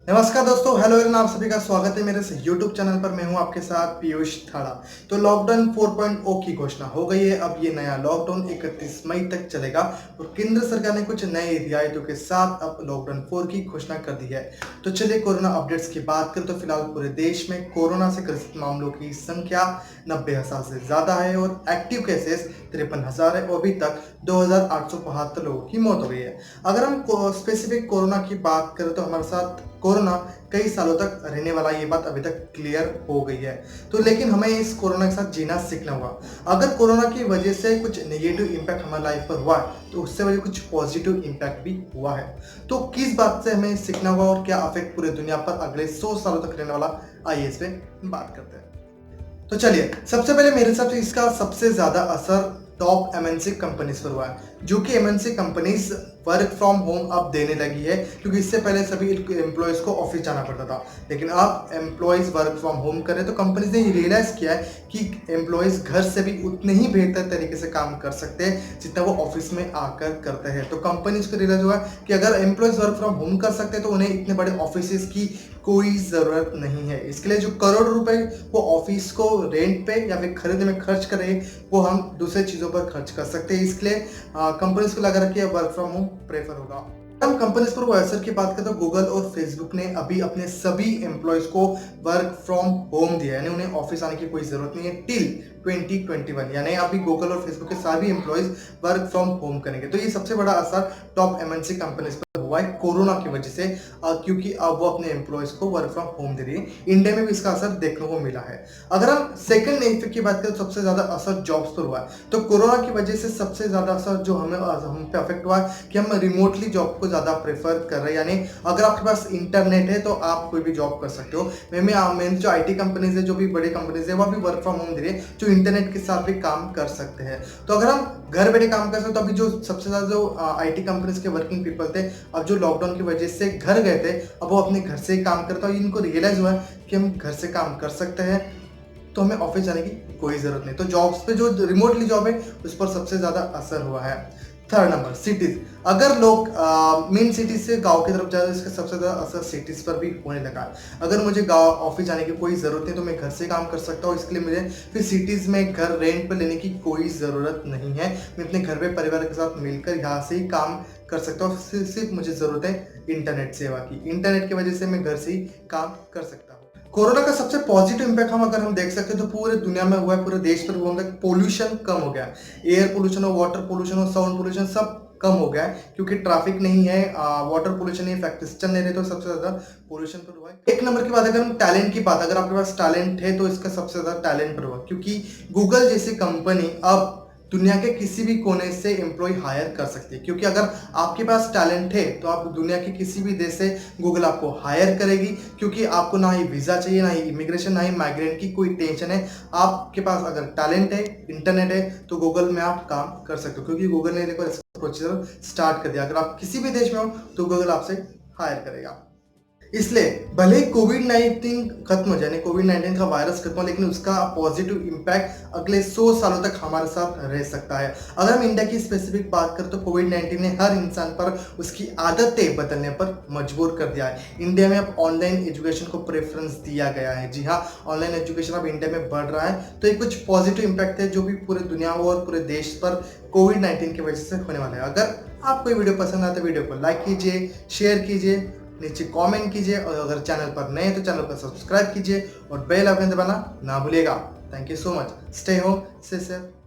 नमस्कार दोस्तों, hello everyone, आप सभी का स्वागत है मेरे इस यूट्यूब चैनल पर। मैं हूं आपके साथ पीयूष थाड़ा। तो लॉकडाउन 4.0 की घोषणा हो गई है। अब ये नया लॉकडाउन 31 मई तक चलेगा और केंद्र सरकार ने कुछ नई रियायतों के साथ अब लॉकडाउन 4 की घोषणा कर दी है। तो चलिए कोरोना अपडेट्स की बात करें तो फिलहाल पूरे देश में कोरोना से ग्रसित मामलों की संख्या 90,000 से ज्यादा है और एक्टिव केसेस 53,000 है और अभी तक 2,872 लोगों की मौत हो गई है। अगर हम स्पेसिफिक कोरोना की बात करें तो हमारे साथ कोरोना कई सालों तक रहने वाला, ये बात अभी तक क्लियर हो गई है। तो लेकिन हमें इस कोरोना के साथ जीना सीखना होगा। अगर कोरोना की वजह से कुछ नेगेटिव इम्पैक्ट हमारी लाइफ पर हुआ है तो उससे वजह कुछ पॉजिटिव इम्पैक्ट भी हुआ है। तो किस बात से हमें सीखना होगा और क्या अफेक्ट पूरे दुनिया पर अगले 100 सालों तक रहने वाला, आइए इस पे बात करते हैं। तो चलिए, सबसे पहले मेरे हिसाब से इसका सबसे ज्यादा असर टॉप एमएनसी कंपनीज पर हुआ है, जो कि MNC companies work from home अब देने लगी है। क्योंकि इससे पहले सभी एम्प्लॉयज को ऑफिस जाना पड़ता था, लेकिन अब एम्प्लॉयज वर्क फ्रॉम होम कर रहे हैं। तो कंपनीज ने रियलाइज किया है कि एम्प्लॉयज घर से भी उतने ही बेहतर तरीके से काम कर सकते हैं जितना वो ऑफिस में आकर करते हैं। तो कंपनीज को रियलाइज हुआ कि अगर एम्प्लॉयज वर्क फ्रॉम होम कर सकते हैं तो उन्हें इतने बड़े ऑफिस की कोई जरूरत नहीं है। इसके लिए जो करोड़ रुपए वो ऑफिस को रेंट पे या फिर खरीदने में खर्च कर रहे हैं वो हम दूसरे चीजों पर खर्च कर सकते हैं। इसके लिए कंपनीज को लगा रखी है वर्क फ्रॉम होम प्रेफर होगा। हम कंपनीज पर वो असर की बात करें तो गूगल और फेसबुक ने अभी अपने सभी एम्प्लॉयज को वर्क फ्रॉम होम दिया है, यानी उन्हें ऑफिस आने की कोई जरूरत नहीं है टिल 2021। यानी अभी गूगल और फेसबुक के सभी एम्प्लॉयज वर्क फ्रॉम होम करेंगे। तो ये सबसे बड़ा असर टॉप एमएनसी कंपनीज पर हुआ है कोरोना की वजह से, क्योंकि अब वो अपने एम्प्लॉयज को वर्क फ्रॉम होम दे रही है। इंडिया में भी इसका असर देखने को मिला है। अगर हम सेकंड इफेक्ट की बात करें तो सबसे ज्यादा असर जॉब्स पर हुआ है। तो कोरोना की वजह से सबसे ज्यादा असर जो हम पे अफेक्ट हुआ है कि हम रिमोटली जॉब को ज्यादा प्रेफर कर रहे हैं। यानी अगर आपके पास इंटरनेट है तो आप कोई भी जॉब कर सकते हो। मेन जो आईटी कंपनीज है, जो भी बड़ी कंपनीज है, वो भी वर्क फ्रॉम होम दे रही है, जो इंटरनेट के साथ भी काम कर सकते हैं। तो अगर हम घर बैठे काम कर सकते तो अभी जो सबसे ज्यादा जो आईटी कंपनीज के वर्किंग पीपल थे, अब जो लॉकडाउन की वजह से घर गए थे, अब वो अपने घर से ही काम करते हैं। इनको रियलाइज हुआ है कि हम घर से काम कर सकते हैं तो हमें ऑफिस जाने की कोई जरूरत नहीं। तो जॉब्स पे जो रिमोटली जॉब है उस पर सबसे ज्यादा असर हुआ है। Third number cities. अगर लोग मेन सिटीज से गांव की तरफ जा रहे हैं, इसका सबसे ज्यादा असर सिटीज पर भी होने लगा है। अगर मुझे गांव ऑफिस जाने की कोई जरूरत नहीं तो मैं घर से काम कर सकता हूँ। इसके लिए मुझे फिर सिटीज में घर रेंट पर लेने की कोई जरूरत नहीं है। मैं अपने घर पे परिवार के साथ मिलकर यहाँ से ही काम कर सकता हूँ। सिर्फ मुझे जरूरत है इंटरनेट सेवा की। इंटरनेट की वजह से मैं घर से ही काम कर सकता हूँ। कोरोना का सबसे पॉजिटिव इम्पैक्ट अगर हम देख सकते हैं तो पूरे दुनिया में हुआ है, पूरे देश पर हुआ है। पोल्यूशन कम हो गया, एयर पोल्यूशन हो, वाटर पोल्यूशन हो, साउंड पोल्यूशन सब कम हो गया है, क्योंकि ट्रैफिक नहीं है, वाटर पोल्यूशन नहीं, फैक्ट्रीज चल नहीं रहे, तो सबसे ज्यादा पोल्यूशन पर हुआ है। एक नंबर की बात, अगर हम टैलेंट की बात, अगर आपके पास टैलेंट है तो इसका सबसे ज्यादा टैलेंट पर हुआ, क्योंकि गूगल जैसी कंपनी अब दुनिया के किसी भी कोने से एम्प्लॉय हायर कर सकती है। क्योंकि अगर आपके पास टैलेंट है तो आप दुनिया के किसी भी देश से गूगल आपको हायर करेगी, क्योंकि आपको ना ही वीजा चाहिए, ना ही इमिग्रेशन, ना ही माइग्रेंट की कोई टेंशन है। आपके पास अगर टैलेंट है, इंटरनेट है, तो गूगल में आप काम कर सकते हो, क्योंकि गूगल ने देखो प्रोसीजर स्टार्ट कर दिया। अगर आप किसी भी देश में हो तो गूगल आपसे हायर करेगा। इसलिए भले ही कोविड-19 खत्म हो जाए, यानी कोविड-19 का वायरस खत्म हो, लेकिन उसका पॉजिटिव इम्पैक्ट अगले 100 सालों तक हमारे साथ रह सकता है। अगर हम इंडिया की स्पेसिफिक बात करें तो कोविड-19 ने हर इंसान पर उसकी आदतें बदलने पर मजबूर कर दिया है। इंडिया में अब ऑनलाइन एजुकेशन को प्रेफरेंस दिया गया है। जी हाँ, ऑनलाइन एजुकेशन अब इंडिया में बढ़ रहा है। तो ये कुछ पॉजिटिव इम्पैक्ट है जो भी पूरे दुनिया और पूरे देश पर कोविड-19 की वजह से होने वाला है। अगर आपको ये वीडियो पसंद आए तो वीडियो को लाइक कीजिए, शेयर कीजिए, नीचे कमेंट कीजिए और अगर चैनल पर नए हैं तो चैनल को सब्सक्राइब कीजिए और बेल आइकन दबाना ना भूलिएगा। Thank you so much. Stay home, stay safe.